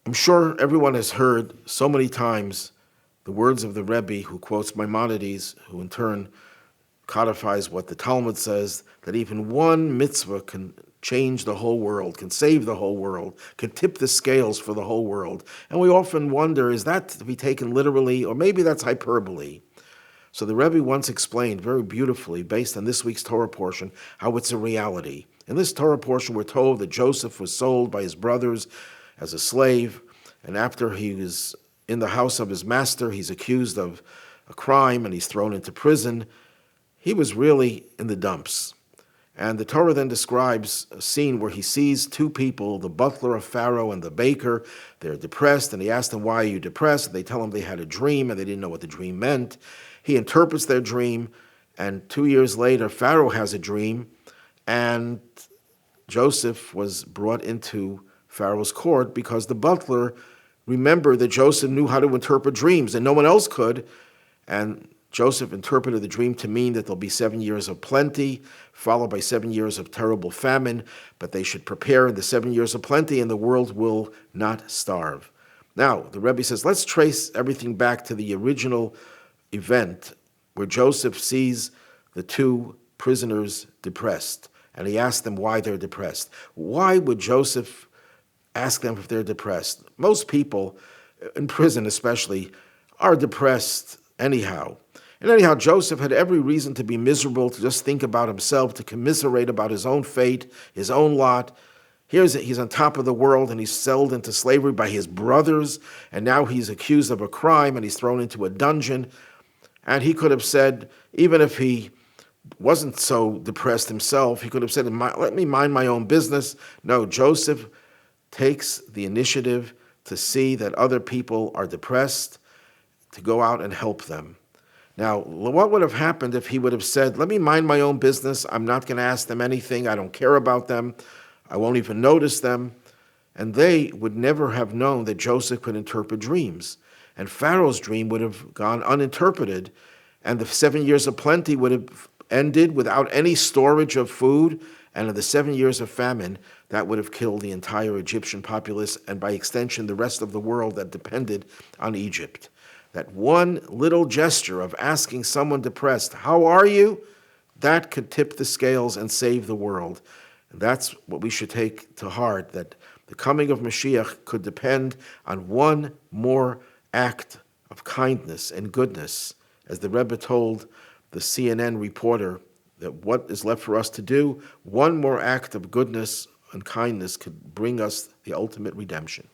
I'm sure everyone has heard so many times the words of the Rabbi who quotes Maimonides, who in turn codifies what the Talmud says, that even one mitzvah can change the whole world, can save the whole world, can tip the scales for the whole world. And we often wonder, is that to be taken literally, or maybe that's hyperbole? So the Rebbe once explained very beautifully, based on this week's Torah portion, how it's a reality. In this Torah portion, we're told that Joseph was sold by his brothers as a slave, and after he was in the house of his master, he's accused of a crime and he's thrown into prison. He was really in the dumps. And the Torah then describes a scene where he sees two people, the butler of Pharaoh and the baker. They're depressed, and he asks them, why are you depressed? And they tell him they had a dream, and they didn't know what the dream meant. He interprets their dream, and 2 years later, Pharaoh has a dream, and Joseph was brought into Pharaoh's court because the butler remembered that Joseph knew how to interpret dreams, and no one else could. And Joseph interpreted the dream to mean that there'll be 7 years of plenty, followed by 7 years of terrible famine, but they should prepare in the 7 years of plenty and the world will not starve. Now, the Rebbe says, let's trace everything back to the original event where Joseph sees the two prisoners depressed, and he asks them why they're depressed. Why would Joseph ask them if they're depressed? Most people, in prison especially, are depressed anyhow. And anyhow, Joseph had every reason to be miserable, to just think about himself, to commiserate about his own fate, his own lot. He's on top of the world, and he's sold into slavery by his brothers, and now he's accused of a crime, and he's thrown into a dungeon. And he could have said, even if he wasn't so depressed himself, he could have said, let me mind my own business. No, Joseph takes the initiative to see that other people are depressed, to go out and help them. Now, what would have happened if he would have said, let me mind my own business, I'm not going to ask them anything, I don't care about them, I won't even notice them, and they would never have known that Joseph could interpret dreams. And Pharaoh's dream would have gone uninterpreted, and the 7 years of plenty would have ended without any storage of food, and in the 7 years of famine, that would have killed the entire Egyptian populace, and by extension, the rest of the world that depended on Egypt. That one little gesture of asking someone depressed, how are you? That could tip the scales and save the world. And that's what we should take to heart, that the coming of Mashiach could depend on one more act of kindness and goodness. As the Rebbe told the CNN reporter, that what is left for us to do, one more act of goodness and kindness could bring us the ultimate redemption.